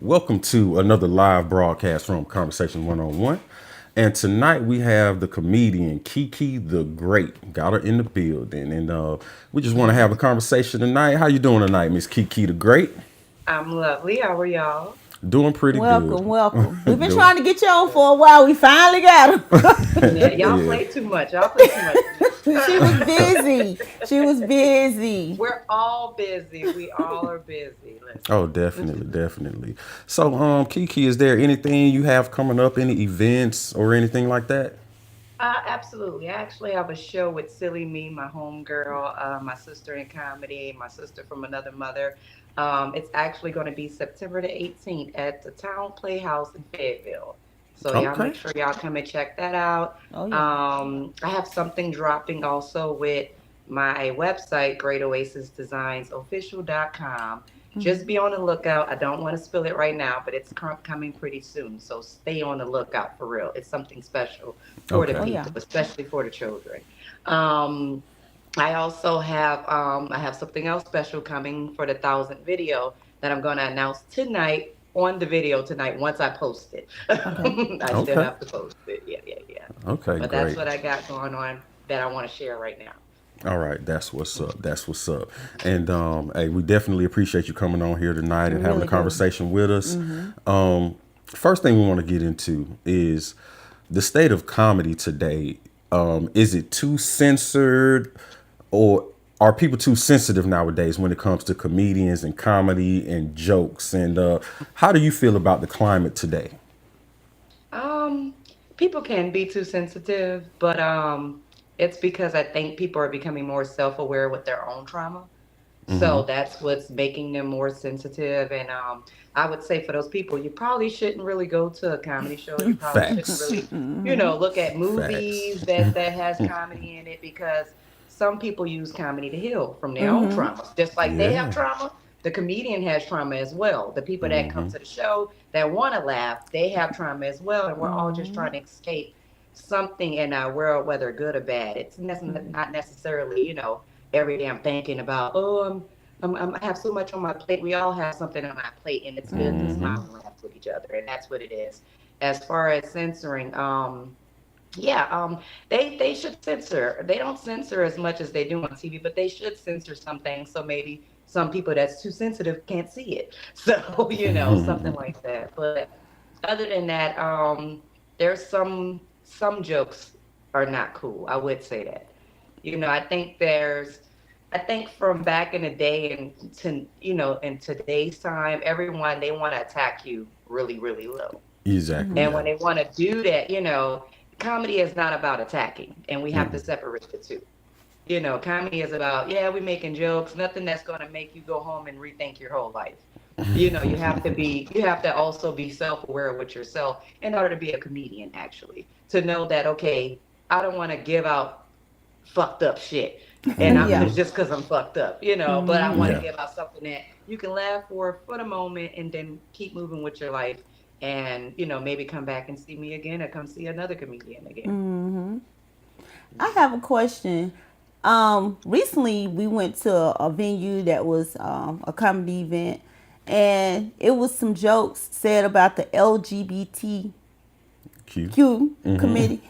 Welcome to another live broadcast from Conversation One on One. And tonight we have the comedian Kiki The Great. Got her in the building. And we just want to have a conversation tonight. How you doing tonight, Miss Kiki The Great? I'm lovely. How are y'all? Doing pretty good. Welcome, welcome. We've been Doing. trying to get you on for a while. We finally got Yeah, y'all Yeah. play too much. Y'all play too much. her. She was busy. She was busy. We're all busy. We all are busy. Oh, Listen. definitely, definitely. So, Kiki, is there anything you have coming up, any events or anything like that? Absolutely. I actually have a show with Silly Me, my homegirl, my sister in comedy, my sister from another mother. It's actually going to be September the 18th at the Town Playhouse in Fayetteville. So y'all Okay. make sure y'all come and check that out. Oh yeah. I have something dropping also with my website, greatoasisdesignsofficial.com. Just be on the lookout. I don't want to spill it right now, but it's coming pretty soon. So stay on the lookout for real. It's something special for the Oh Okay. yeah. people, especially for the children. Um, I also have I have something else special coming for the 1,000th video that I'm going to announce tonight on the video tonight once I post it. Okay. I still Okay. have to post it. Yeah, yeah, yeah. Okay, But that's great. what I got going on that I want to share right now. All right, that's what's up. That's what's up. And hey, we definitely appreciate you coming on here tonight We and having a really do. conversation with us. First thing we want to get into is the state of comedy today. Is it too censored, or are people too sensitive nowadays when it comes to comedians and comedy and jokes? And how do you feel about the climate today? Um, People can be too sensitive, but it's because I think people are becoming more self-aware with their own trauma. So that's what's making them more sensitive. And I would say for those people, you probably shouldn't really go to a comedy show. You probably shouldn't Facts. really, look at Facts. movies that has comedy in it because some people use comedy to heal from their own traumas. Just like they have Yeah. trauma, the comedian has trauma as well. The people that come to the show that want to laugh, they have trauma as well. And we're all just trying to escape something in our world, whether good or bad. It's not necessarily, every day I'm thinking about, oh, I have so much on my plate. We all have something on our plate, and it's good to smile and laugh with each other, and that's what it is. As far as censoring, yeah, they should censor. They don't censor as much as they do on TV, but they should censor some things. So maybe some people that's too sensitive can't see it. So something like that. But other than that, there's some jokes are not cool. I would say that. I think from back in the day and to in today's time, everyone they want to attack you really, really low. Exactly. And Yeah. when they want to do that, comedy is not about attacking, and we have to separate the two. Comedy is about, yeah, we're making jokes, nothing that's going to make you go home and rethink your whole life. You have to also be self-aware with yourself in order to be a comedian, actually, to know that, okay, I don't want to give out fucked up shit. And I'm Yeah. just because I'm fucked up, but I want to Yeah. give out something that you can laugh for the moment and then keep moving with your life and, maybe come back and see me again or come see another comedian again. I have a question. Recently we went to a venue that was a comedy event, and it was some jokes said about the LGBTQ Q. committee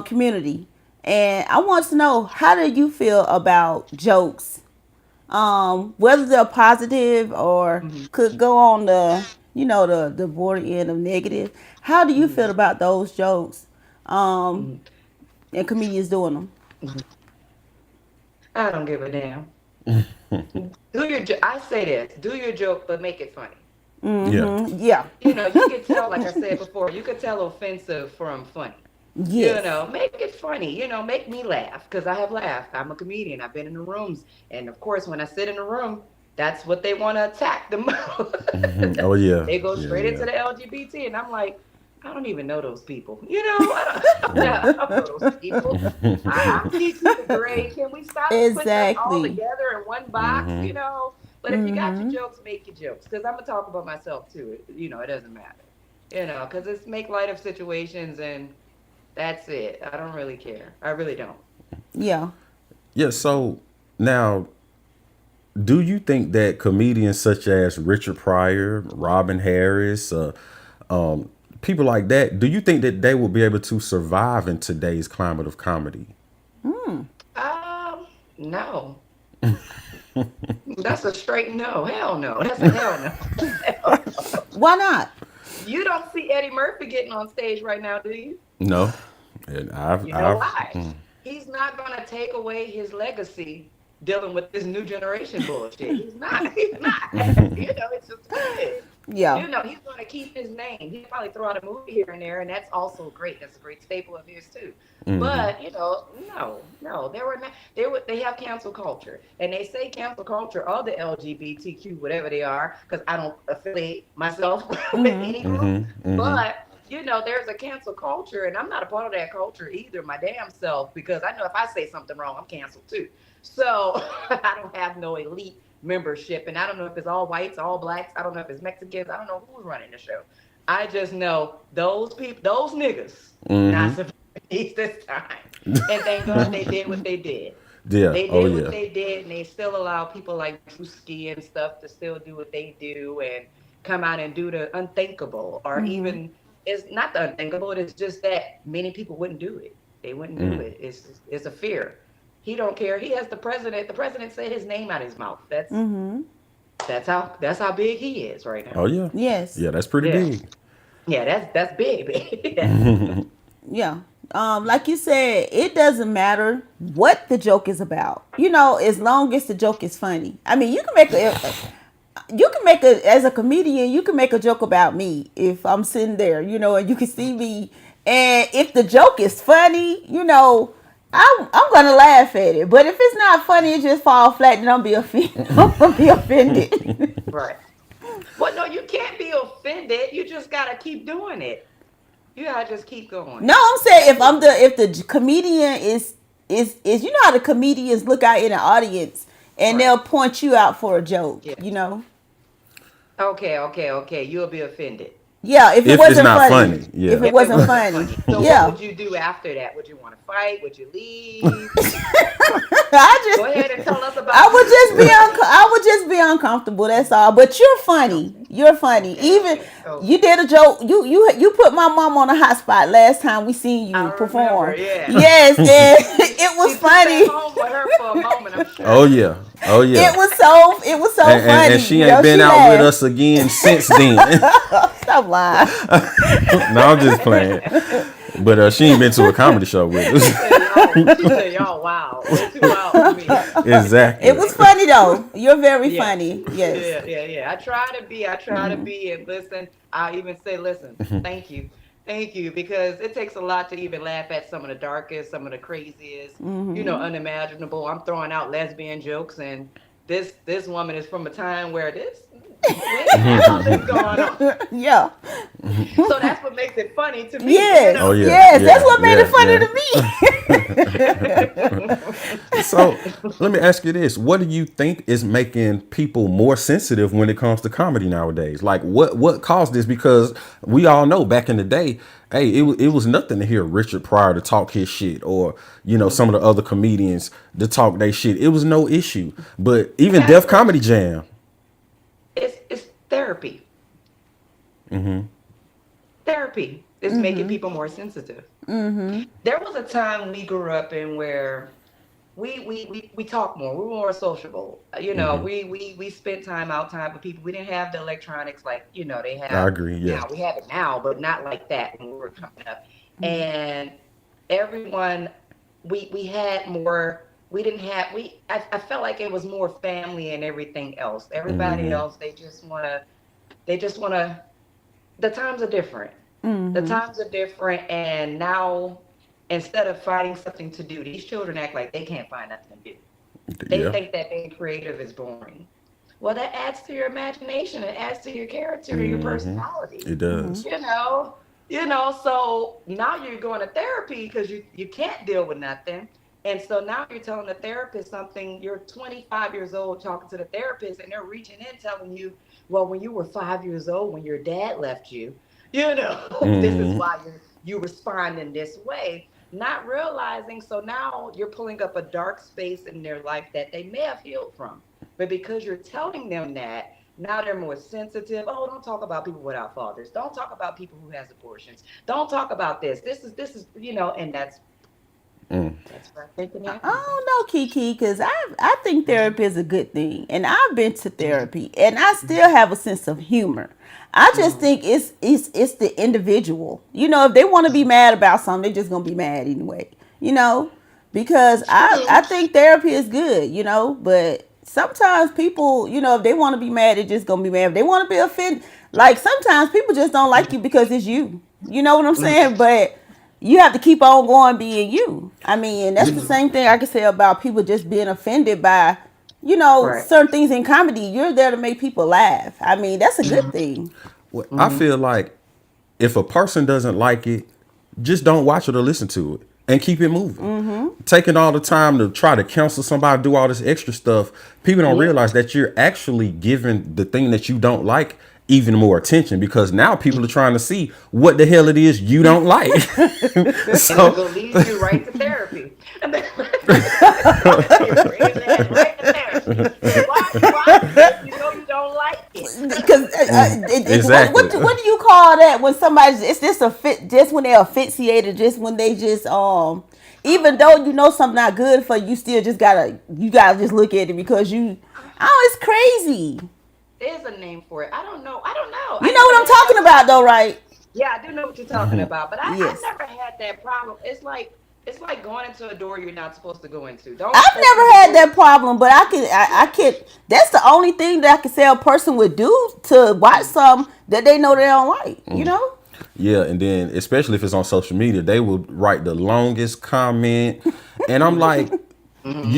community, and I want to know, how do you feel about jokes, whether they're positive or Hmm. could go on the border end of negative. How do you feel Hmm. about those jokes, um, Hmm. and comedians doing them? I don't give a damn. I say this: do your joke, but make it funny. Yeah. Yeah. You could tell, like I said before, you could tell offensive from funny. Yes. Make it funny. Make me laugh because I have laughed. I'm a comedian. I've been in the rooms, and of course, when I sit in the room, that's what they want to attack the most. Oh yeah. They go Yeah. straight Yeah. into the LGBT, and I'm like, I don't even know those people. I don't know those people. I'm Kiki the Great. Can we stop putting us all Exactly. together in one box? But if you got your jokes, make your jokes. Because I'm gonna talk about myself too. It doesn't matter. Because it's make light of situations, and that's it. I don't really care. I really don't. Yeah. Yeah. So now Do you think that comedians such as Richard Pryor, Robin Harris, um, people like that, do you think that they will be able to survive in today's climate of comedy? No. That's a straight no. Hell no. That's a hell no. Hell no. Why not? You don't see Eddie Murphy getting on stage right now, do you? No, and You know why? He's not going to take away his legacy dealing with this new generation bullshit. He's not. He's not. It's just weird. Yeah. He's going to keep his name. He'll probably throw out a movie here and there, and that's also great. That's a great staple of his too. But no, they were not. They have cancel culture, and they say cancel culture of the LGBTQ, whatever they are, because I don't affiliate myself with any group. But there's a cancel culture, and I'm not a part of that culture either, my damn self, because I know if I say something wrong, I'm canceled too. So I don't have no elite membership, and I don't know if it's all whites, all blacks. I don't know if it's Mexicans. I don't know who's running the show. I just know those people, those niggas, not surprised this time. And thank God they did what they did. Yeah. They Oh did what yeah. they did, and they still allow people like Drewski and stuff to still do what they do and come out and do the unthinkable, or even it's not the unthinkable. It's just that many people wouldn't do it. They wouldn't do it. It's a fear. He don't care. He has the president. The president said his name out his mouth. That's how big he is right now. Oh yeah. Yes. Yeah, that's pretty Yeah. big. Yeah, that's big. Yeah. Like you said, it doesn't matter what the joke is about. As long as the joke is funny. I mean, you can make a as a comedian, you can make a joke about me if I'm sitting there, and you can see me, and if the joke is funny, I'm gonna laugh at it. But if it's not funny, it just fall flat, and I'm be offended. I'm gonna be offended. Right. Well, no, you can't be offended. You just gotta keep doing it. You gotta just keep going. No, I'm saying if the comedian is how the comedians look out in the audience and Right. they'll point you out for a joke. Yes. Okay. You'll be offended. Yeah, if it If it's wasn't not funny. funny, yeah. If it If it wasn't wasn't funny. funny. So what Yeah. would you do after that? Would you want to fight? Would you leave? I Go just ahead and tell us about I would just be uncomfortable. That's all. But you're funny. You're funny. Even Okay. you did a joke. You put my mom on a hot spot last time we seen I you remember, perform. yeah. Yes, and it was She took funny. that home with her for a moment, I'm sure. Oh yeah. Oh yeah. It was so funny. And she ain't been out with us again since then. Stop lying. No, I'm just playing. But she ain't been to a comedy show with us. She said, y'all wow. It's too wild for me. Exactly. It was funny though. You're very Yeah. funny. Yes. Yeah. I try to be, and listen, I even say, listen, thank you. Thank you, because it takes a lot to even laugh at some of the darkest, some of the craziest, unimaginable. I'm throwing out lesbian jokes, and this woman is from a time where when all this going on. Yeah. So that's what makes it funny to me. Yes. Oh, yeah. Yes. Yeah. That's what made it funny Yeah. to me. So let me ask you this: what do you think is making people more sensitive when it comes to comedy nowadays? Like, what caused this? Because we all know back in the day, hey, it was nothing to hear Richard Pryor to talk his shit, or some of the other comedians to talk their shit. It was no issue. But even Def Comedy Jam. It's therapy. Therapy is making people more sensitive. There was a time we grew up in where we talk more. We were more sociable. We spent time outside with people. We didn't have the electronics like they have. I agree. Yeah. Now we have it now, but not like that when we were coming up. And everyone, we had more. We didn't have. I felt like it was more family and everything else. Everybody else, they just wanna. The times are different. The times are different, and now instead of finding something to do, these children act like they can't find nothing to do. They think that being creative is boring. Well, that adds to your imagination. It adds to your character and your personality. It does. So now you're going to therapy because you can't deal with nothing. And so now you're telling the therapist something. You're 25 years old talking to the therapist, and they're reaching in telling you, well, when you were 5 years old, when your dad left you, this is why you respond in this way, not realizing. So now you're pulling up a dark space in their life that they may have healed from. But because you're telling them that, now they're more sensitive. Oh, don't talk about people without fathers. Don't talk about people who has abortions. Don't talk about this. This is and that's what I think can I happen. don't know, Kiki, because I think therapy is a good thing, and I've been to therapy, and I still have a sense of humor. I just Mm-hmm. think it's the individual. If they want to be mad about something, they're just gonna be mad anyway. You know, because I True. think therapy is good. But sometimes people, if they want to be mad, they're just gonna be mad. If they want to be offended, like sometimes people just don't like you because it's you. You know what I'm saying? But you have to keep on going being you. I mean, and that's the same thing I can say about people just being offended by, Right. certain things in comedy. You're there to make people laugh. I mean, that's a good Mm-hmm. thing. Well, I Mm-hmm. feel like if a person doesn't like it, just don't watch it or listen to it and keep it moving. Taking all the time to try to counsel somebody, do all this extra stuff, people don't Yeah. realize that you're actually giving the thing that you don't like even more attention, because now people are trying to see what the hell it is you don't like. And it'll So go lead you right to therapy. And then you bring his ass right to therapy. Why are you watching it if you know you don't like it? Because exactly. what do you call that when somebody's it's just a fit, just when they're asphyxiated, just when they just even though you know something not good for you, you still just gotta just look at it because you it's crazy. There's a name for it. I don't know. I don't know. You I know never what I'm had that talking about though, problem. right? Yeah, I do know what you're talking about, but I Yes. never had that problem. It's like going into a door you're not supposed to go into. Don't I've open never the had door. that problem, but I can. That's the only thing that I can say a person would do to watch something that they know they don't like. You know? Yeah, and then especially if it's on social media, they will write the longest comment. And I'm Mm-hmm. like, Mm-hmm.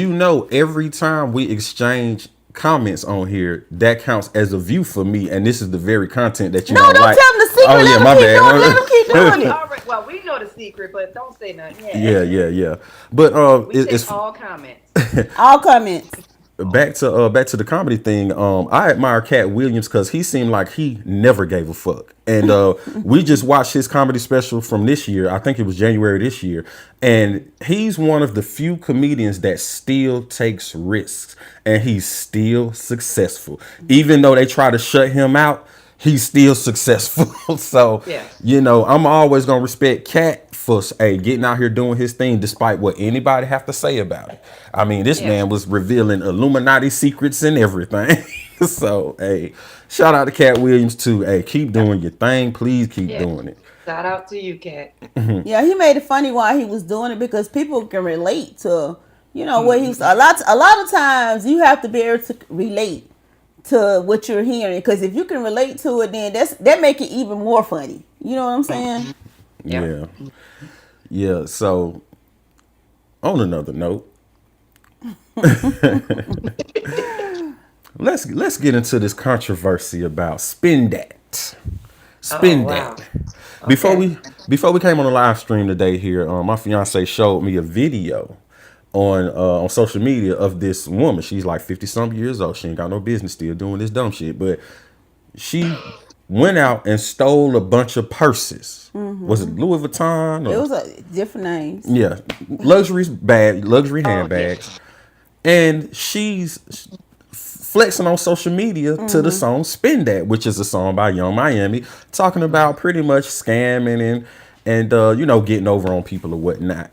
every time we exchange comments on here, that counts as a view for me, and this is the very content that you No, don't don't like. tell them the Oh secret. yeah, Let them my keep doing it. Let them keep All doing right, bad. it. all right. Well, we know the secret, but don't say nothing Yeah, yet. yeah, yeah. But We take all comments. All comments. back to the comedy thing. I admire Katt Williams because he seemed like he never gave a fuck. And we just watched his comedy special from this year. I think it was January this year. And he's one of the few comedians that still takes risks, and he's still successful. Even though they try to shut him out, he's still successful. So, Yes. I'm always gonna respect Cat for getting out here doing his thing despite what anybody have to say about it. I mean, this Yeah. man was revealing Illuminati secrets and everything. So, shout out to Cat Williams too. Hey, keep Yeah. doing your thing. Please keep Yeah. doing it. Shout out to you, Kat. Yeah, he made it funny while he was doing it because people can relate to, what he was. Mm-hmm. A lot of times you have to be able to relate to what you're hearing because if you can relate to it, then that make it even more funny. You know what I'm saying? Yeah. Yeah. Yeah. So, on another note, let's get into this controversy about spin that. Oh Spin wow. that. Before Okay. we before we came on the live stream today here, my fiance showed me a video on social media of this woman. She's like 50 something years old. She ain't got no business still doing this dumb shit, but she went out and stole a bunch of purses. Was it Louis Vuitton It or was different names. yeah, luxury Oh handbags, yes. and she's flexing on social media to the song "Spin That," which is a song by Young Miami, talking about pretty much scamming and getting over on people or whatnot.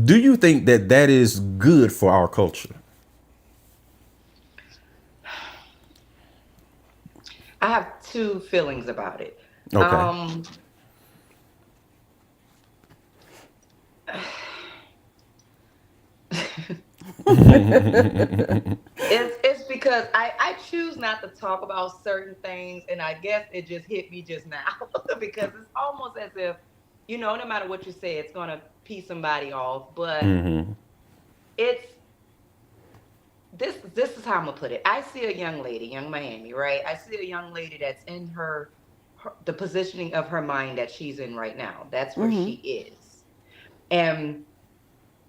Do you think that is good for our culture? I have two feelings about it. Okay. Um, it's because I choose not to talk about certain things, and I guess it just hit me just now because it's almost as if no matter what you say, it's gonna piss somebody off. But it's this is how I'm gonna put it. I see a young lady, young Miami, right? I see a young lady that's in the positioning of her mind that she's in right now. That's where she is, and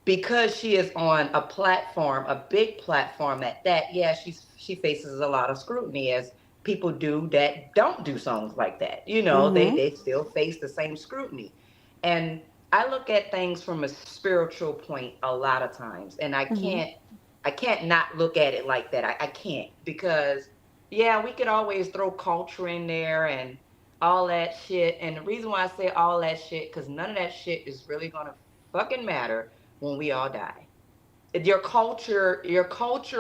because she is on a platform, a big platform at that, yeah, she faces a lot of scrutiny as people do that don't do songs like that. They still face the same scrutiny. And I look at things from a spiritual point a lot of times, and I can't I can't not look at it like that. I can't because yeah, we could always throw culture in there and all that shit. And the reason why I say all that shit, because none of that shit is really gonna fucking matter when we all die. Your culture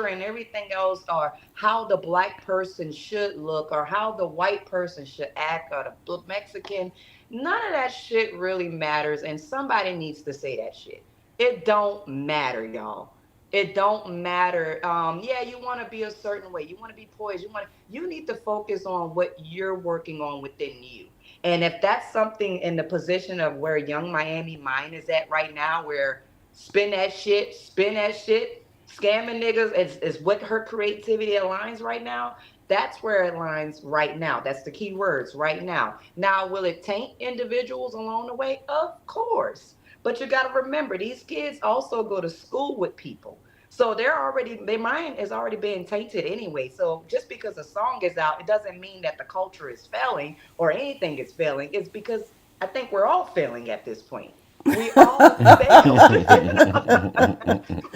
and everything else, or how the black person should look, or how the white person should act, or the Mexican, none of that shit really matters. And somebody needs to say that shit. It don't matter, y'all. It don't matter. Yeah, you want to be a certain way. You want to be poised. You need to focus on what you're working on within you. And if that's something in the position of where Young Miami Mind is at right now, where spin that shit, scamming niggas is what her creativity aligns right now. That's where it aligns right now. That's the key words right now. Now, will it taint individuals along the way? Of course. But you got to remember, these kids also go to school with people. So their mind is already being tainted anyway. So just because a song is out, it doesn't mean that the culture is failing or anything is failing. It's because I think we're all failing at this point. We all failed.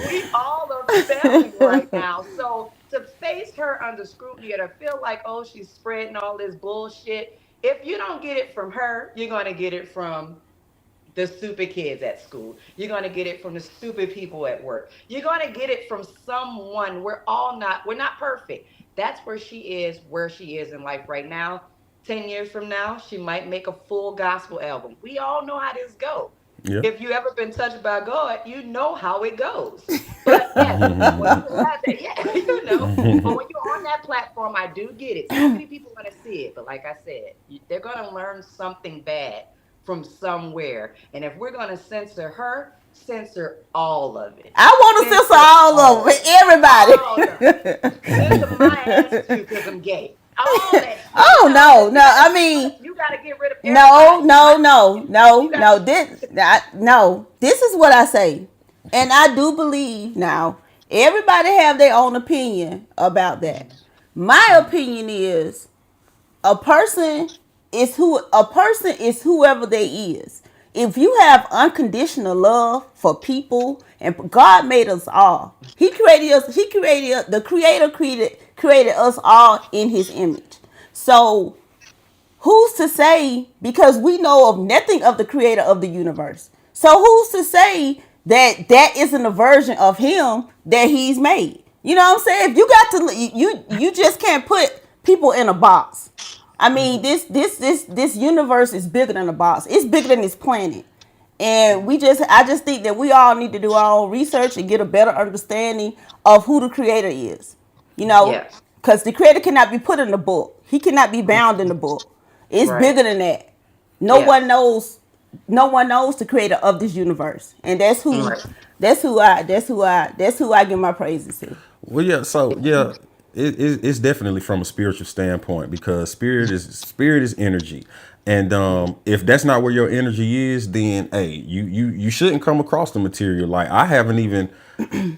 We all are failing right now. So to face her under scrutiny or to feel like, oh, she's spreading all this bullshit, if you don't get it from her, you're going to get it from the stupid kids at school. You're going to get it from the stupid people at work. You're going to get it from someone. We're not perfect. That's where she is in life right now. 10 years from now, she might make a full gospel album. We all know how this go. Yeah. If you ever been touched by God, you know how it goes. But yes, when you have that, yeah, But when you're on that platform, I do get it. So many people want to see it, but like I said, they're going to learn something bad from somewhere. And if we're going to censor her, censor all of it. I want to censor Censor all of all of it, it. All of it. everybody. Censor my ass too because I'm gay. All that shit. Oh no, no. I Look, mean, you got to get rid of no, everybody. no, no, You no, got no. No. This is what I say, and I do believe now. Everybody have their own opinion about that. My opinion is a person is whoever they is. If you have unconditional love for people, and God made us all, He created us. He created the Creator created us all in His image. So who's to say, because we know of nothing of the creator of the universe, so who's to say that that isn't a version of him that he's made? You know what I'm saying? If you got to, you just can't put people in a box. I mean, this universe is bigger than a box. It's bigger than this planet. And I just think that we all need to do our own research and get a better understanding of who the creator is. You know, Yes. because the creator cannot be put in the book. He cannot be bound in the book. It's Right. bigger than that. No one Yes. knows. No one knows the creator of this universe, and Right. that's who I give my praises to. Well, yeah. So yeah, it's definitely from a spiritual standpoint because spirit is energy, and if that's not where your energy is, then hey, you shouldn't come across the material. Like I haven't even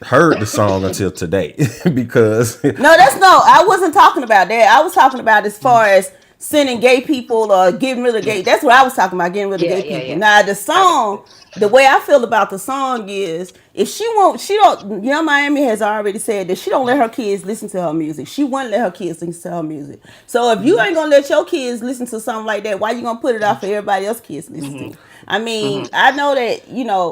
heard the song until today because No, no. I wasn't talking about that. I was talking about as far as sending gay people or getting rid of gay. That's what I was talking about, getting rid of Yeah, gay yeah, people. yeah. Now the I got song, you. the way I feel about the song is, if she won't, she don't. Young Miami has already said that she don't let her kids listen to her music. She wouldn't let her kids listen to her music. So if you Hmm. ain't gonna let your kids listen to something like that, why you gonna put it out for everybody else kids to listen Hmm. to? I mean, Hmm. I know that,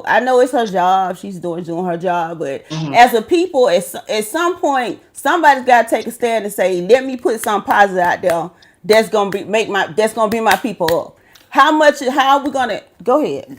I know it's her job. She's doing her job, but Hmm. as a people, at some point, somebody's got to take a stand and say, "Let me put something positive out there that's gonna be my people up." How are we gonna go ahead?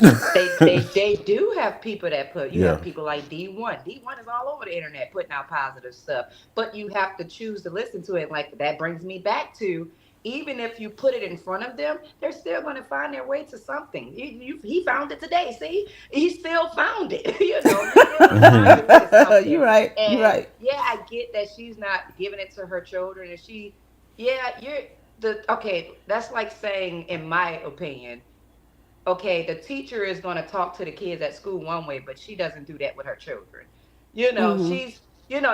They do have people that put. You yeah, have people like D1. D1 is all over the internet putting out positive stuff, but you have to choose to listen to it. Like that brings me back to, even if you put it in front of them, they're still going to find their way to something. He found it today. See, he still found it. He's still going to find a way to You're something. right. You're And right. yeah, I get that she's not giving it to her children, and yeah, okay. That's like saying, in my opinion, okay, the teacher is going to talk to the kids at school one way, but she doesn't do that with her children. Mm-hmm.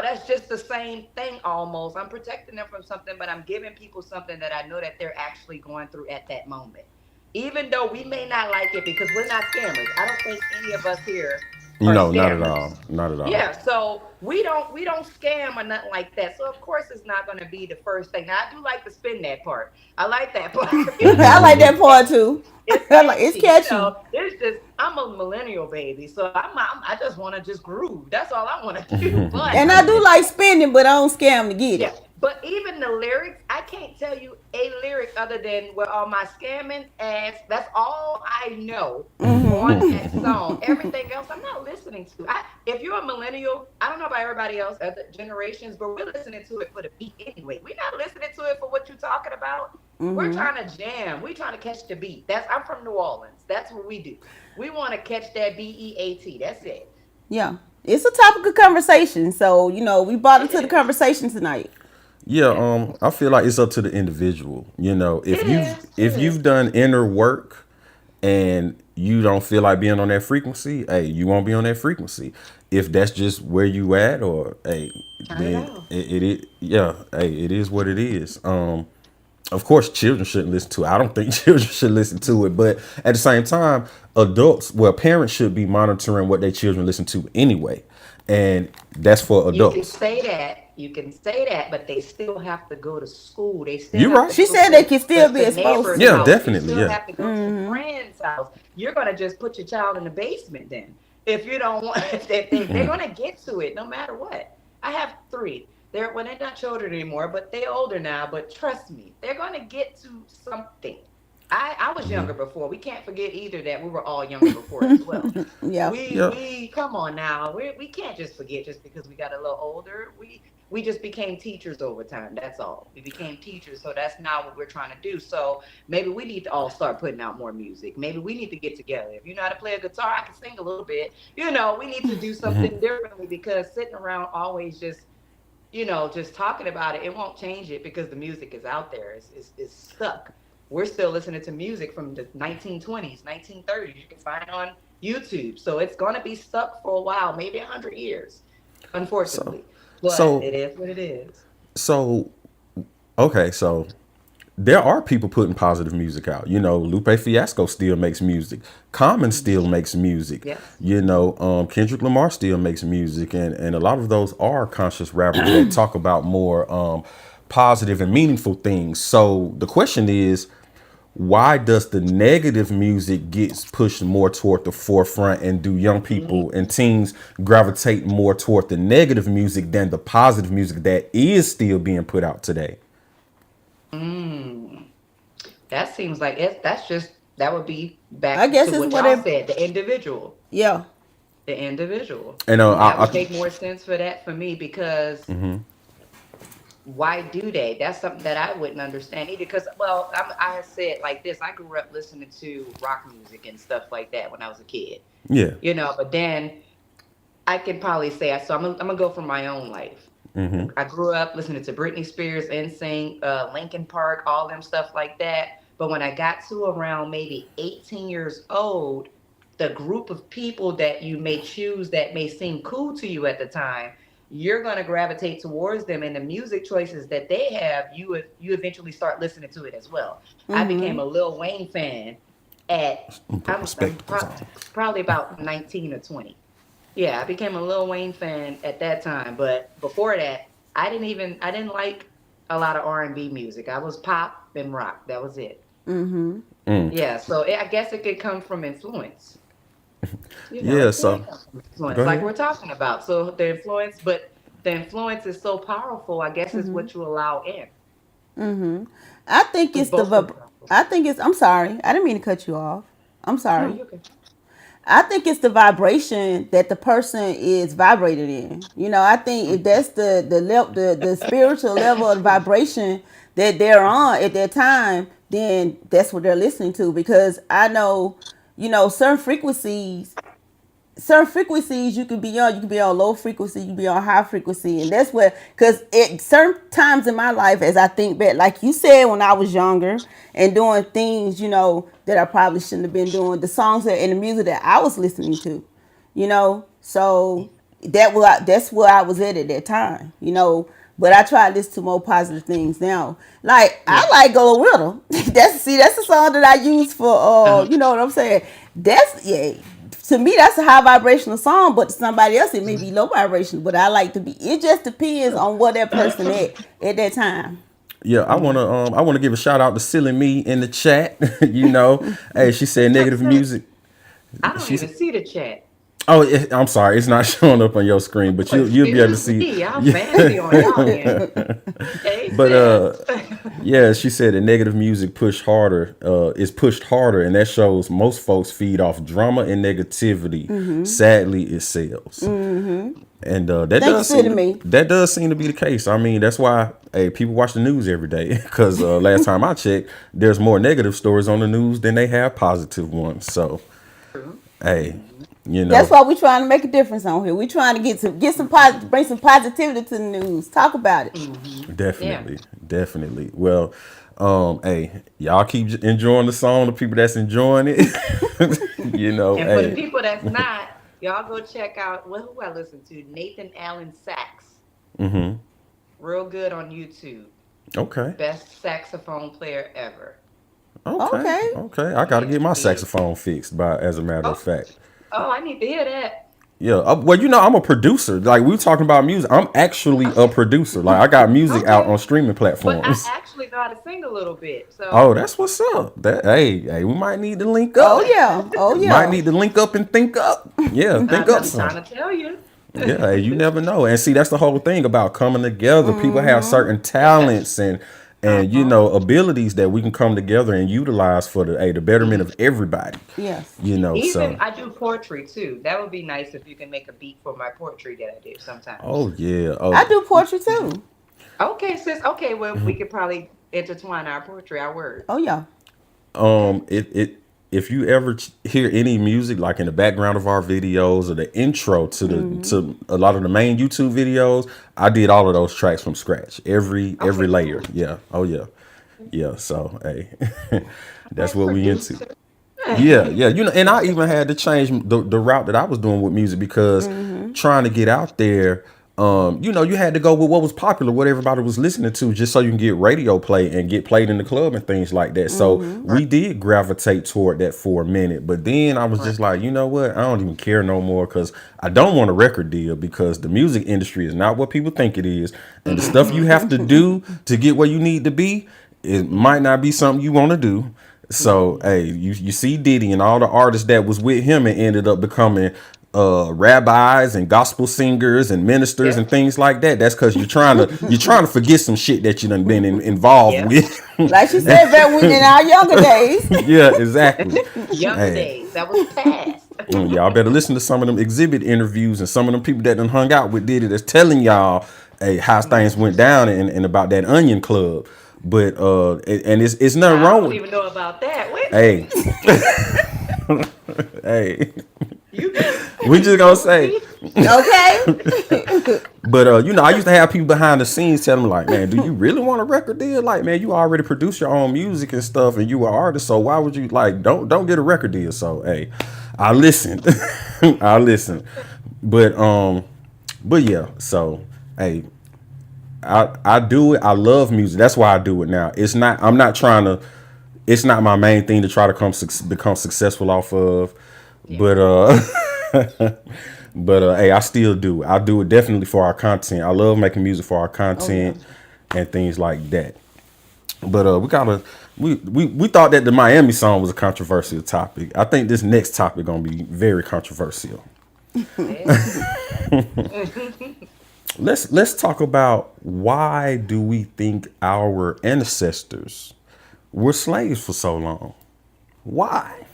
That's just the same thing almost. I'm protecting them from something, but I'm giving people something that I know that they're actually going through at that moment. Even though we may not like it because we're not scammers. I don't think any of us here are No, not at scammers. all. Not at all. Yeah, so we don't scam or nothing like that. So of course it's not going to be the first thing. Now I do like to spin that part. I like that part. I like that part too. It's It's catchy. catchy. It's just I'm a millennial baby, so I just want to just groove. That's all I want to do. But And I do like spending, but I don't scam to get yeah, it. but even the lyrics, I can't tell you a lyric other than where all my scamming ass. That's all I know on that song. Everything else, I'm not listening to. If you're a millennial, I don't know about everybody else, other generations, but we're listening to it for the beat anyway. We're not listening to it for what you're talking about. We're trying to jam. We're trying to catch the beat. I'm from New Orleans. That's what we do. We want to catch that BEAT. That's it. Yeah. It's a topic of conversation. So, we brought it It to the is. conversation tonight. Yeah, Yeah. I feel like it's up to the individual. If It you've is. It if is. you've done inner work and you don't feel like being on that frequency, hey, you won't be on that frequency. If that's just where you at, or hey, Turn it then off. yeah, hey, it is what it is. Of course, children shouldn't listen to it. I don't think children should listen to it, but at the same time, parents should be monitoring what their children listen to anyway, and that's for You can adults. say that. You can say that, but they still have to go to school. They still You're have to right. She go said they to can still be the exposed neighbor's to Yeah, it. house. You definitely. still Yeah. have to go to the friend's house. You're gonna just put your child in the basement then. If you don't want, if they're gonna get to it no matter what. I have three. They're not children anymore, but they're older now. But trust me, they're gonna get to something. I was younger before. We can't forget either that we were all younger before as well. Yeah. Yeah. We come on now. We can't just forget just because we got a little older. We just became teachers over time. That's all. We became teachers, so that's not what we're trying to do. So maybe we need to all start putting out more music. Maybe we need to get together. If you know how to play a guitar, I can sing a little bit. We need to do something differently because sitting around always just talking about it, it won't change it because the music is out there. It's stuck. We're still listening to music from the 1920s, 1930s. You can find on YouTube. So it's going to be stuck for a while, maybe 100 years, So, unfortunately. But so, it is what it is. so, okay. So there are people putting positive music out. Lupe Fiasco still makes music. Common still makes music. Yes. Kendrick Lamar still makes music, and a lot of those are conscious rappers that talk about more positive and meaningful things. So the question is, why does the negative music gets pushed more toward the forefront, and do young people and teens gravitate more toward the negative music than the positive music that is still being put out today? Mm, that seems like that would be I back guess to it's what what y'all it. said, the individual. Yeah. The individual. And That I would make more sense for that for me because why do they? That's something that I wouldn't understand either. Because, well, I said like this. I grew up listening to rock music and stuff like that when I was a kid. yeah. But then I can probably say so. I'm gonna go from my own life. I grew up listening to Britney Spears, NSYNC, Linkin Park, all them stuff like that. But when I got to around maybe 18 years old, the group of people that you may choose that may seem cool to you at the time, you're going to gravitate towards them, and the music choices that they have, you eventually start listening to it as well. I became a Lil Wayne fan at Put respect on songs. probably about 19 or 20. Yeah, I became a Lil Wayne fan at that time, but before that, I didn't like a lot of R&B music. I was pop and rock. That was it. Yeah, so I guess it could come from influence. Yeah. It can So come from go influence, like ahead. we're talking about. So the influence is so powerful. I guess it's what you allow in. I think Because it's the both can be powerful. I think it's I'm sorry. I didn't mean to cut you off. I'm No, sorry. you can. I think it's the vibration that the person is vibrated in. I think if that's the spiritual level of vibration that they're on at that time, then that's what they're listening to. Because I know, certain frequencies you can be on low frequency, you can be on high frequency, and that's where, because at certain times in my life, as I think back, like you said, when I was younger and doing things that I probably shouldn't have been doing, the songs and the music that I was listening to, so that's where I was at that time, but I try to listen to more positive things now. Like I Yeah. like Glorilla. That's the song that I use for Uh-huh. you know what I'm saying. That's, yeah, to me that's a high vibrational song, but to somebody else it may be low vibrational. But I like to be. It just depends on what that person at that time. Yeah, I wanna give a shout out to Silly Me in the chat. You know, hey, she said negative music. I don't She's even see the chat. Oh, I'm sorry, it's not showing up on your screen, but you'll be able to Excuse see. me, I'm Yeah. fancy on y'all end. Hey, But sis. yeah, she said that negative music is pushed harder, and that shows most folks feed off drama and negativity. Sadly, it sells. And Me. that does seem to be the case. I mean, that's why people watch the news every day because last time I checked, there's more negative stories on the news than they have positive ones. So, hey, you know, That's why we're trying to make a difference on here. We're trying to bring some positivity to the news. Talk about it. definitely. Well, hey, y'all keep enjoying the song. The people that's enjoying it, you know, And for the hey, people that's not, y'all go check out who I listen to, Nathan Allen Sax. Real good on YouTube. okay, Best saxophone player ever. okay. I got to get my Yeah. saxophone fixed. As a matter of fact. Oh, I need to hear that. Yeah, well, you know, I'm a producer. Like we were talking about music, I'm actually a producer. Like I got music out on streaming But I platforms. actually know how to sing a little bit. Oh, So that's what's up. Hey, we might need to link Oh up. yeah. Oh Might yeah. need to link up and think up. Yeah, think up I'm some. trying to tell you. Yeah, hey, you never know. And see, that's the whole thing about coming together. People have certain talents and you know abilities that we can come together and utilize for the betterment of everybody. Yes. You know, Even so I do poetry too. That would be nice if you can make a beat for my poetry that I do sometimes. oh yeah, I do poetry too. Okay, sis. Okay, well, we could probably intertwine our poetry, our Oh words. yeah. it if you ever hear any music like in the background of our videos or the intro to the to a lot of the main YouTube videos, I did all of those tracks from scratch. Every Okay, layer. cool. Yeah. Oh yeah. Yeah. So hey, that's Nice what we into. producer. Yeah, you know, and I even had to change the route that I was doing with music because trying to get out there, you know, you had to go with what was popular, what everybody was listening to, just so you can get radio play and get played in the club and things like that. So we did gravitate toward that for a minute, but then I was just like, you know what, I don't even care no more because I don't want a record deal because the music industry is not what people think it is, and the stuff you have to do to get where you need to be, it might not be something you want to do. So hey, you see Diddy and all the artists that was with him and ended up becoming rabbis and gospel singers and ministers and Yep. things like that. That's because you're trying to forget some shit that you done been involved Yep. with. Like she said, back in our younger days. Yeah, exactly. Younger Hey, days. That was past. y'all better listen to some of them exhibit interviews and some of them people that done hung out with Diddy that's telling y'all hey how things went down and about that Onion Club. But and it's nothing I wrong don't with even know about that. Wait a hey minute. hey. You We just gonna say, Okay. but you know, I used to have people behind the scenes telling me like, man, do you really want a record deal? Like, man, you already produce your own music and stuff, and you are an artist, so why would you like don't get a record deal? So hey, I listened, I listened, but yeah, so hey, I do it. I love music. That's why I do it now. It's not. I'm not trying to. It's not my main thing to try to become successful off of, Yeah. but but hey, I still do. I do it definitely for our content. I love making music for our content and things like that. But we thought that the Miami song was a controversial topic. I think this next topic gonna be very controversial. Let's talk about why do we think our ancestors were slaves for so long? Why?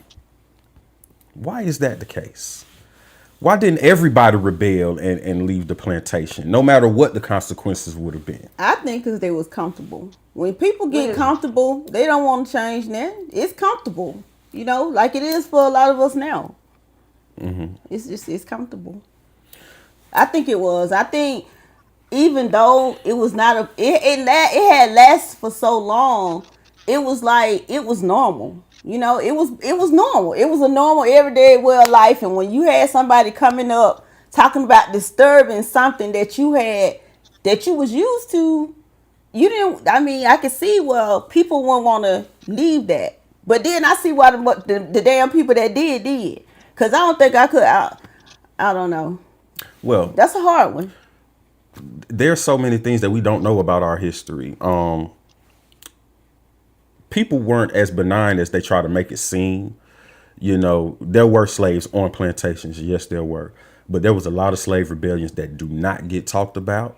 Why is that the case? Why didn't everybody rebel and leave the plantation, no matter what the consequences would have been? I think because they was comfortable. When people get Yes. comfortable, they don't want to change that. It's comfortable, like it is for a lot of us now. It's comfortable. I think it was. I think even though it was not it had lasted for so long, it was like it was normal. It was normal. It was a normal everyday way of life. And when you had somebody coming up talking about disturbing something that you was used to, you didn't. I mean, I could see well people wouldn't want to leave that. But then I see why the damn people that did. Cause I don't think I could. I don't know. Well, That's a hard one. there's so many things that we don't know about our history. People weren't as benign as they try to make it seem. There were slaves on plantations. Yes, there were. But there was a lot of slave rebellions that do not get talked about.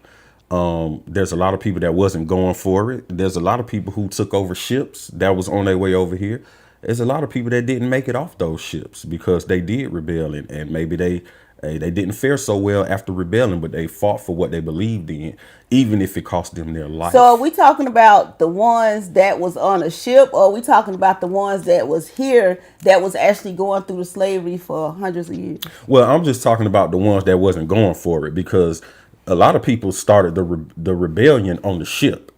There's a lot of people that wasn't going for it. There's a lot of people who took over ships that was on their way over here. There's a lot of people that didn't make it off those ships because they did rebel, and maybe they didn't fare so well after rebelling, but they fought for what they believed in, even if it cost them their life. So are we talking about the ones that was on a ship, or are we talking about the ones that was here that was actually going through the slavery for hundreds of years? Well, I'm just talking about the ones that wasn't going for it, because a lot of people started the rebellion on the ship.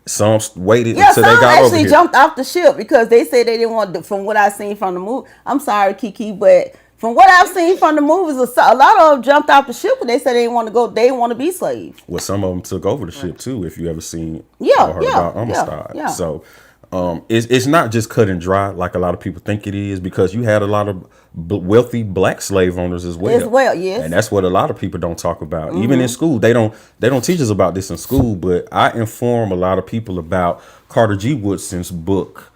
Some waited until they got over here. Some actually jumped off the ship because they said they didn't want to, from what I've seen from the movie. I'm sorry, Kiki, but from what I've seen from the movies, a lot of them jumped off the ship and they said they didn't want to go. They didn't want to be slaves. Well, some of them took over the ship too. If you ever seen or heard about Amistad. So it's not just cut and dry like a lot of people think it is, because you had a lot of wealthy black slave owners as well. Yes. And that's what a lot of people don't talk about. Even in school, they don't teach us about this in school. But I inform a lot of people about Carter G. Woodson's book.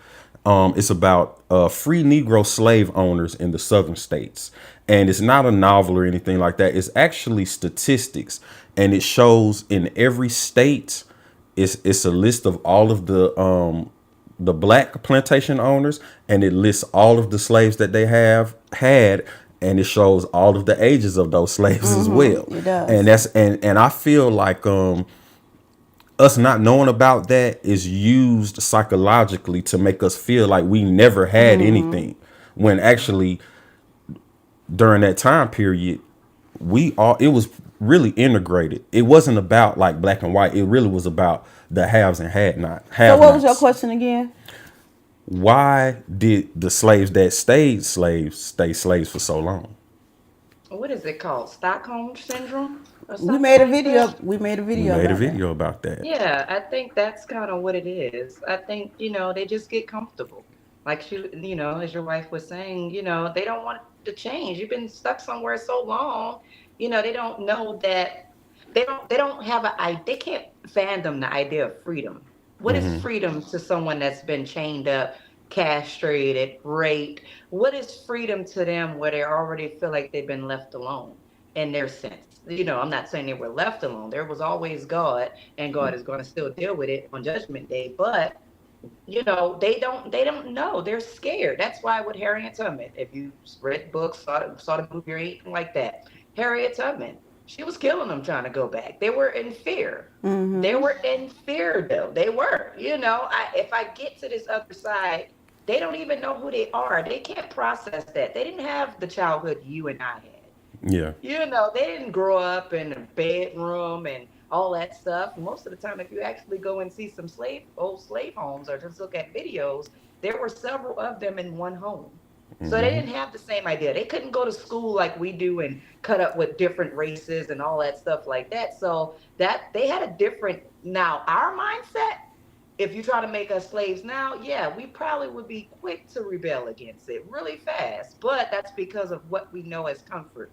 It's about free Negro slave owners in the southern states. And it's not a novel or anything like that. It's actually statistics. And it shows in every state, it's a list of all of the black plantation owners, and it lists all of the slaves that they have had, and it shows all of the ages of those slaves as well. It does. And that's and I feel like us not knowing about that is used psychologically to make us feel like we never had anything, when actually during that time period it was really integrated. It wasn't about like black and white. It really was about the haves and So what was your question again? Why did the slaves that stayed slaves stay slaves for so long? What is it called? Stockholm syndrome? Or We something made a like video. that? We made a We video. made a about that. video about that. Yeah, I think that's kind of what it is. I think, they just get comfortable. Like as your wife was saying, they don't want to change. You've been stuck somewhere so long, they don't know that they don't have they can't fathom the idea of freedom. What is freedom to someone that's been chained up, castrated, raped? What is freedom to them where they already feel like they've been left alone in their sense? I'm not saying they were left alone. There was always God, and God is going to still deal with it on Judgment Day. But they don't know. They're scared. That's why with Harriet Tubman, if you read books, saw the movie or anything like that, Harriet Tubman, she was killing them trying to go back. They were in fear. They were in fear, though. They were. If I get to this other side, they don't even know who they are. They can't process that. They didn't have the childhood you and I had. Yeah. They didn't grow up in a bedroom and all that stuff. Most of the time, if you actually go and see some old slave homes or just look at videos, there were several of them in one home. So they didn't have the same idea. They couldn't go to school like we do and cut up with different races and all that stuff like that. So that they had a different, now our mindset, if you try to make us slaves now, yeah, we probably would be quick to rebel against it really fast. But that's because of what we know as comfort.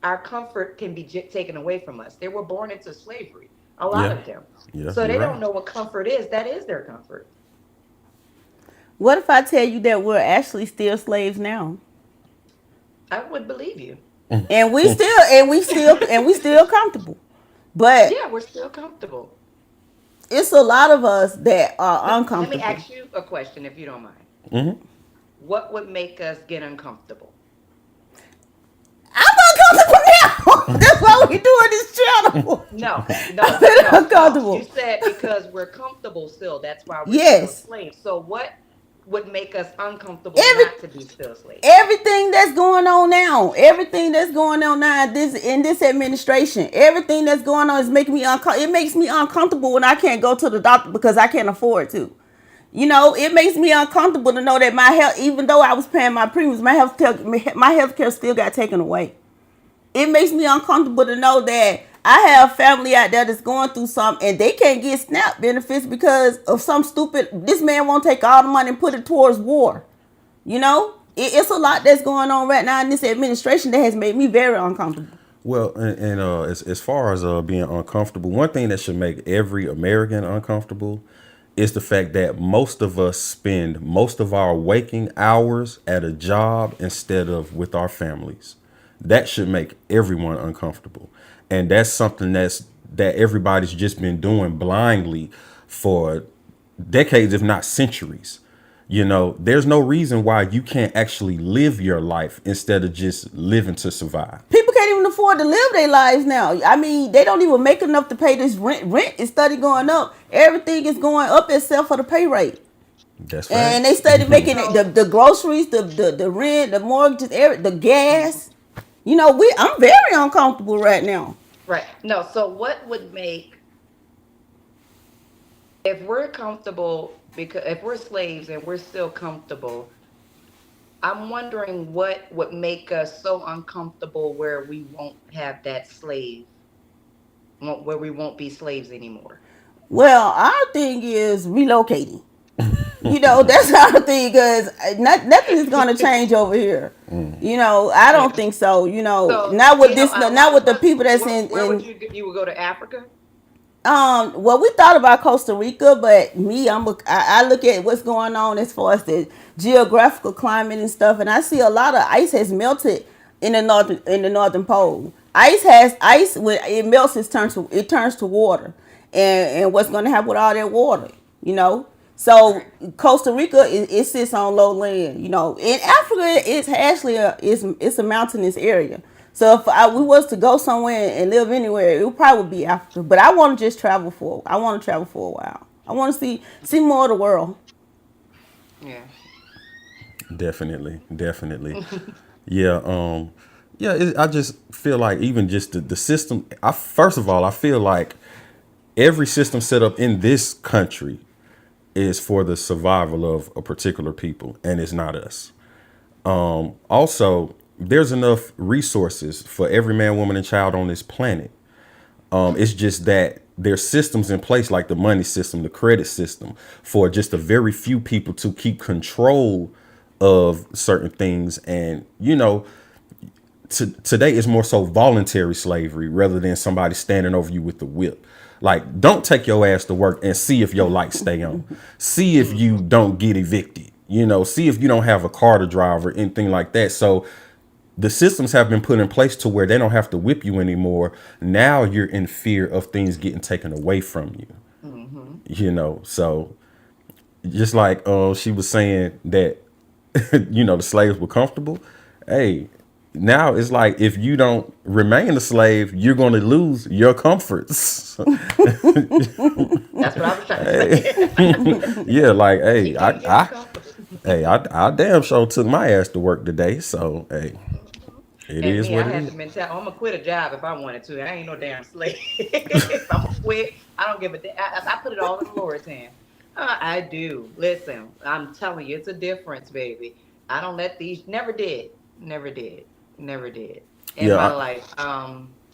Our comfort can be taken away from us. They were born into slavery, a lot Yeah. of them. Yeah. So they You're don't right. know what comfort is. That is their comfort. What if I tell you that we're actually still slaves now, I would believe you. and we still comfortable? But Yeah, we're still comfortable. it's a lot of us that are Let me uncomfortable. ask you a question if you don't mind. Mm-hmm. What would make us get uncomfortable? I'm uncomfortable now. That's why we doing this channel. No, I'm no, no, no. uncomfortable. You said because we're comfortable still. That's why we're still Yes. slaves. So what would make us uncomfortable Every not to be still slaves? everything that's going on now, in this administration, everything that's going on is making me uncomfortable. It makes me uncomfortable when I can't go to the doctor because I can't afford to. It makes me uncomfortable to know that my health, even though I was paying my premiums, my health care still got taken away. It makes me uncomfortable to know that I have family out there that's going through something and they can't get SNAP benefits because of this man won't take all the money and put it towards war. it's a lot that's going on right now in this administration that has made me very uncomfortable. Well, as far as being uncomfortable, one thing that should make every American uncomfortable is the fact that most of us spend most of our waking hours at a job instead of with our families. That should make everyone uncomfortable, and that's something that everybody's just been doing blindly for decades, if not centuries. There's no reason why you can't actually live your life instead of just living to survive. People can't even afford to live their lives now. I mean, they don't even make enough to pay this rent. Rent is steady going up. Everything is going up except for the pay rate. That's right. And they started making it the groceries, the rent, the mortgages, the gas. I'm very uncomfortable right now. Right. No, so what would make, if we're comfortable, because if we're slaves and we're still comfortable, I'm wondering what would make us so uncomfortable where we won't have that slave, where we won't be slaves anymore. Well, our thing is relocating. That's our thing because nothing is going to change over here. I don't Yeah. think so. So, Not with this, not with the people that's where would in you would go to Africa? well, we thought about Costa Rica, but I look at what's going on as far as the geographical climate and stuff, and I see a lot of ice has melted in the northern pole. Ice when it melts, it turns to water, and what's going to happen with all that water, you know? So Right. Costa Rica it sits on low land. In Africa it's actually it's a mountainous area. So if we was to go somewhere and live anywhere, it would probably be Africa. But I want to just travel for. I want to travel for a while. I want to see more of the world. Yeah. Definitely. Yeah. Yeah. I just feel like even just the system. First of all, I feel like every system set up in this country is for the survival of a particular people, and it's not us. Also, there's enough resources for every man, woman, and child on this planet. It's just that there's systems in place like the money system, the credit system, for just a very few people to keep control of certain things. And today is more so voluntary slavery rather than somebody standing over you with the whip. Like, don't take your ass to work and see if your lights stay on. See if you don't get evicted. See if you don't have a car to drive or anything like that. So the systems have been put in place to where they don't have to whip you anymore. Now you're in fear of things getting taken away from you. Mm-hmm. So just like she was saying that the slaves were comfortable. Hey, now it's like if you don't remain a slave, you're going to lose your comforts. That's what I was trying to say. Yeah, like You hey, can't get comfortable. I damn sure took my ass to work today. So hey, it And is me, I what it had is. the mentality, I'm gonna quit a job if I wanted to. I ain't no damn slave. If I'm gonna quit, I don't give a damn. I put it all in the Lord's hand. I do. Listen, I'm telling you, it's a difference, baby. I don't let these. Never did. Never did. Never did in Yeah, my life.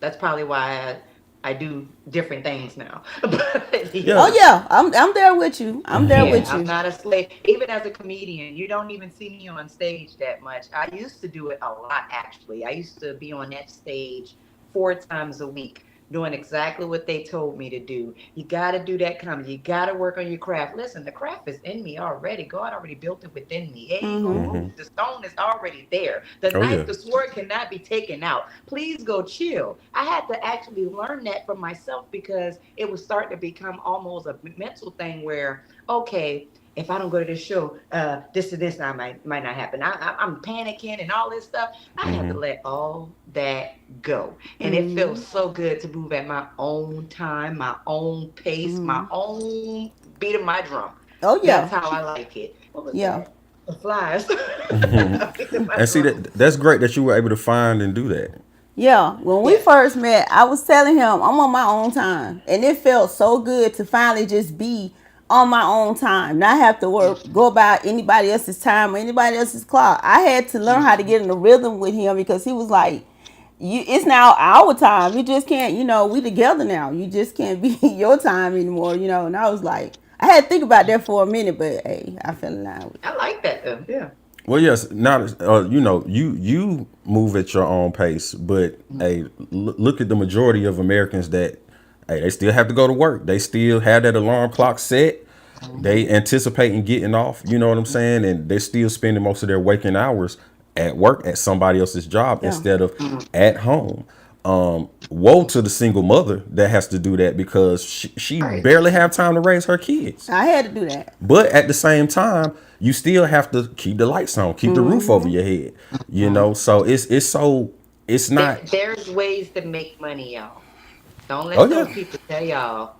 That's probably why I do different things now. But Oh yeah. yeah. yeah, I'm there with you. I'm there Yeah, with I'm you. not a slave. Even as a comedian, you don't even see me on stage that much. I used to do it a lot, actually. I used to be on that stage 4 times a week, doing exactly what they told me to do. You got to do that comedy. You got to work on your craft. Listen, the craft is in me already. God already built it within me. It ain't gonna move. The stone is already there. The Oh knife, yeah. the sword cannot be taken out. Please go chill. I had to actually learn that for myself because it was starting to become almost a mental thing where, okay, if I don't go to this show, this and this might not happen. I'm panicking and all this stuff. I had to let all that go, and it feels so good to move at my own time, my own pace, my own beat of my drum. Oh That's yeah, how I like it. What was yeah. that? The flies. Beat of my And see drum. that's great that you were able to find and do that. Yeah, when we Yes. first met, I was telling him I'm on my own time, and it felt so good to finally just be on my own time, not have to go about anybody else's time or anybody else's clock. I had to learn how to get in a rhythm with him because he was like, "You, it's now our time. You just can't, we together now. You just can't be your time anymore, And I was like, I had to think about that for a minute, but hey, I fell in line with it. I like that though. Yeah. Well, yes, not you move at your own pace, but hey, look at the majority of Americans that hey, they still have to go to work. They still have that alarm clock set. They anticipating getting off. You know what I'm saying? And they're still spending most of their waking hours at work at somebody else's job Yeah. instead of at home. Woe to the single mother that has to do that because she Right. barely have time to raise her kids. I had to do that. But at the same time, you still have to keep the lights on, keep the roof over your head. You know, so it's not. There's ways to make money, y'all. Don't Oh let yeah, those people tell y'all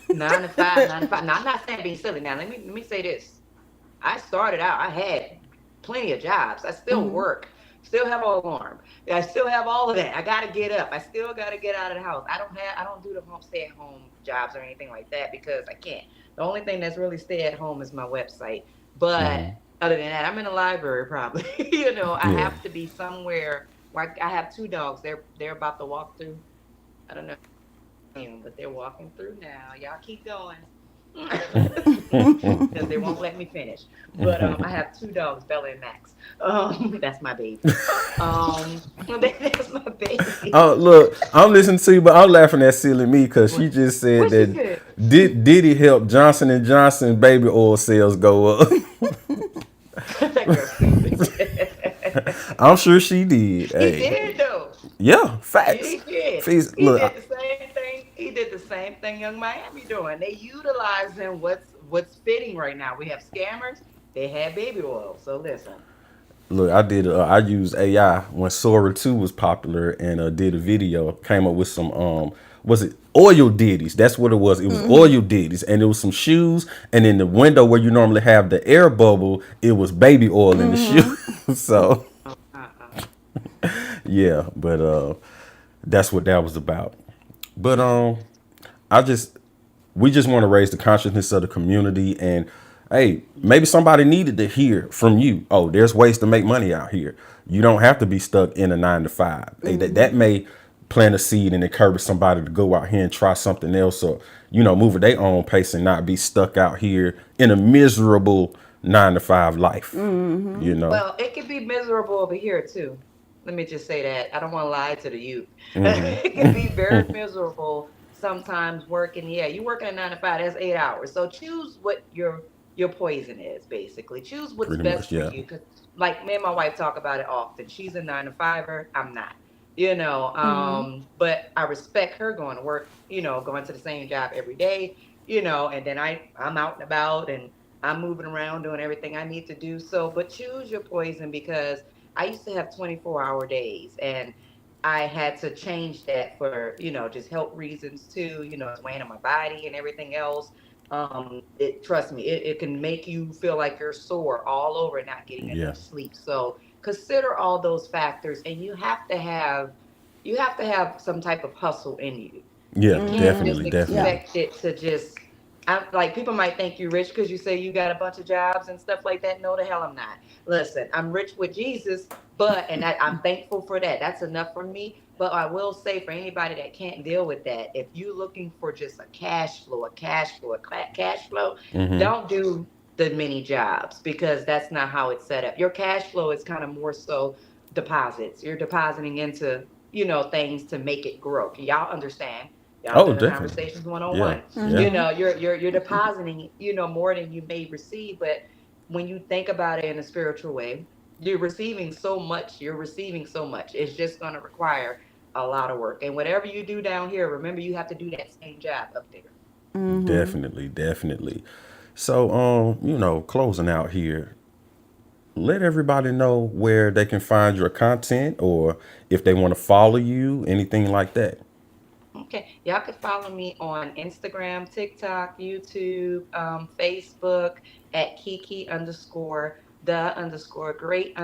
9 to 5, 9 to 5. Now, I'm not saying being silly. Now, let me say this. I started out, I had plenty of jobs. I still work, still have an alarm. I still have all of that. I gotta get up. I still gotta get out of the house. I don't do the home stay at home jobs or anything like that because I can't. The only thing that's really stay at home is my website. But other than that, I'm in the library probably. I yeah. have to be somewhere where I have two dogs. They're about to walk through. I don't know, but they're walking through now. Y'all keep going. Because they won't let me finish. But I have two dogs, Bella and Max. That's my baby. That's my baby. Oh look, I'm listening to you, but I'm laughing at silly me because she What? just said What she that said? Diddy help Johnson and Johnson baby oil sales go up. That girl stupid. I'm sure she did. He Hey, did though. yeah, facts. He did. Facts. He Look, did the same thing. He did the same thing Young Miami doing. They utilizing what's fitting right now. We have scammers. They had baby oil. So listen. Look, I did. I used AI when Sora 2 was popular and did a video. Came up with some was it oil ditties? That's what it was. It was oil ditties, and it was some shoes. And in the window where you normally have the air bubble, it was baby oil in the shoe. So Oh, uh-uh. yeah, but that's what that was about. But I just we just want to raise the consciousness of the community and hey, maybe somebody needed to hear from you. Oh, there's ways to make money out here. You don't have to be stuck in a 9 to 5. Hey, that may plant a seed and encourage somebody to go out here and try something else or, move at their own pace and not be stuck out here in a miserable 9 to 5 life. You know? Well, it can be miserable over here too. Let me just say that. I don't want to lie to the youth. It can be very miserable sometimes working. Yeah, you working a 9 to 5, that's 8 hours. So choose what your poison is, basically. Choose what's Pretty much, best for yeah. you. Cause like me and my wife talk about it often. She's a 9 to 5er. I'm not. But I respect her going to work, going to the same job every day, and then I'm out and about and I'm moving around doing everything I need to do. So, but choose your poison because I used to have 24-hour days and I had to change that for, just health reasons too, it's weighing on my body and everything else. Trust me, it can make you feel like you're sore all over not getting Yeah. enough sleep. So consider all those factors and you have to have some type of hustle in you. Yeah, You can't just definitely, Yeah. definitely. expect it to just like people might think you're rich because you say you got a bunch of jobs and stuff like that. No, the hell I'm not. Listen, I'm rich with Jesus, I'm thankful for that. That's enough for me. But I will say for anybody that can't deal with that, if you're looking for just a cash flow, cash flow, don't do the mini jobs because that's not how it's set up. Your cash flow is kind of more so deposits. You're depositing into, things to make it grow. Can y'all understand? Y'all Oh, doing the definitely. conversations Yeah, 101. yeah. You're depositing, more than you may receive. But when you think about it in a spiritual way, you're receiving so much. You're receiving so much. It's just going to require a lot of work. And whatever you do down here, remember you have to do that same job up there. Definitely, definitely. So, closing out here, let everybody know where they can find your content or if they want to follow you, anything like that. Okay. Y'all can follow me on Instagram, TikTok, YouTube, Facebook at Kiki the great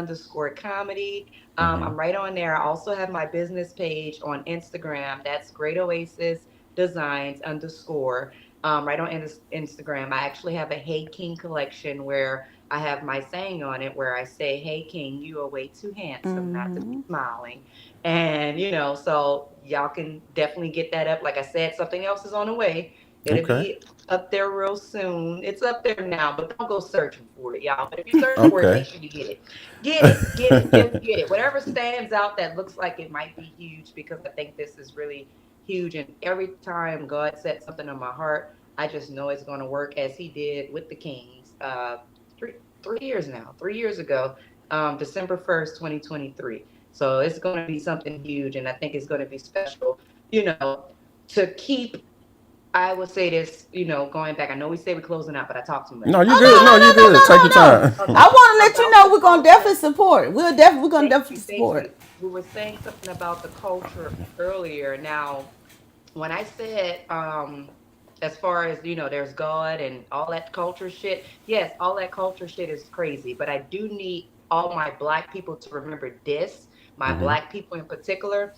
comedy. I'm right on there. I also have my business page on Instagram. That's Great Oasis Designs underscore. Right on Instagram. I actually have a Hey King collection where I have my saying on it where I say, Hey King, you are way too handsome not to be smiling. And, so y'all can definitely get that up. Like I said, something else is on the way. It'll Okay. be up there real soon. It's up there now, but don't go searching for it, y'all. But if you search for it, make Okay. sure you get it. Get it, get it, just get it. Whatever stands out that looks like it might be huge, because I think this is really huge. And every time God set something on my heart, I just know it's going to work, as He did with the Kings. Three 3 years now, 3 years ago, December 1st, 2023. So it's going to be something huge, and I think it's going to be special. You know, to keep, I will say this, going back. I know we say we're closing out, but I talk too much. No, you Oh good. No, you good. Take your no, no, no, no, no, time. no. I Okay. want to let you About know the we're gonna culture. definitely support. We're gonna Thank definitely you. Thank you. support. We were saying something about the culture earlier. Now, when I said, as far as, there's God and all that culture shit, yes, all that culture shit is crazy, but I do need all my black people to remember this, my Hmm. black people in particular.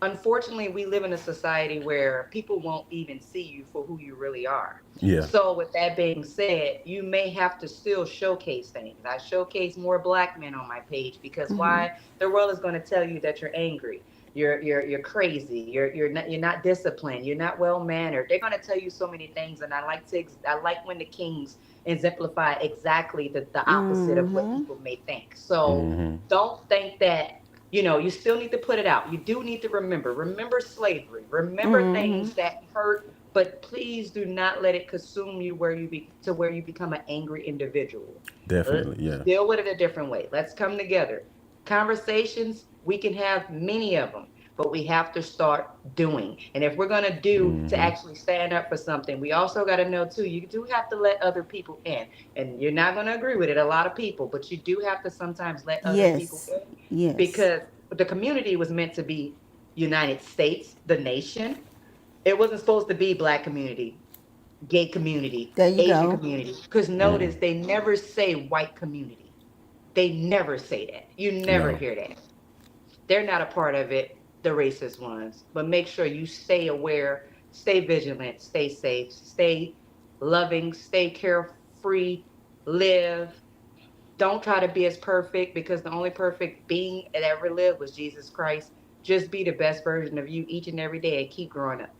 Unfortunately, we live in a society where people won't even see you for who you really are. Yeah. So, with that being said, you may have to still showcase things. I showcase more black men on my page, because why? The world is going to tell you that you're angry, you're crazy, you're not disciplined, you're not well mannered. They're going to tell you so many things, and I like when the kings exemplify exactly the opposite of what people may think. So, Hmm. don't think that, you still need to put it out. You do need to remember slavery, remember things that hurt, but please do not let it consume you where you become an angry individual. Definitely. Yeah. Deal with it a different way. Let's come together. Conversations, we can have many of them, but we have to start doing. And if we're going to do to Hmm. actually stand up for something, we also got to know too, you do have to let other people in. And you're not going to agree with it, a lot of people, but you do have to sometimes let other people Yes, in, yes. because the community was meant to be United States, the nation. It wasn't supposed to be black community, gay community, There you Asian go. community. Because Hmm. notice they never say white community. They never say that. You never No. hear that. They're not a part of it, the racist ones. But make sure you stay aware, stay vigilant, stay safe, stay loving, stay carefree, live. Don't try to be as perfect, because the only perfect being that ever lived was Jesus Christ. Just be the best version of you each and every day and keep growing up.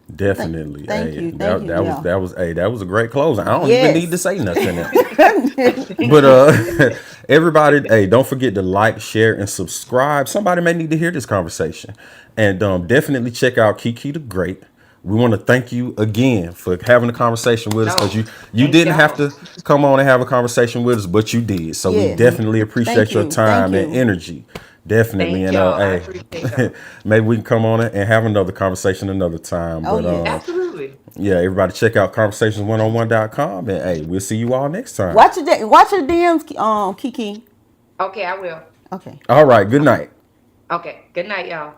Thank, Definitely. thank Hey, you, thank that you. that was Yeah. that was hey, that was a great closing. I don't even need to Yes. say nothing else. But everybody, hey, don't forget to like, share, and subscribe. Somebody may need to hear this conversation, and definitely check out Kiki the Great. We want to thank you again for having a conversation with us, because No, you thank didn't have y'all. to come on and have a conversation with us, but you did. So we Yes. definitely Thank appreciate your you. Thank time and you. energy. Definitely, Thank and y'all. I hey, appreciate y'all. maybe we can come on and have another conversation another time. Oh But yes. Absolutely. yeah, everybody check out conversationsone-on-one.com, and hey, we'll see you all next time. Watch your DMs, Kiki. Okay, I will. Okay. All right, good night. Okay. Good night, y'all.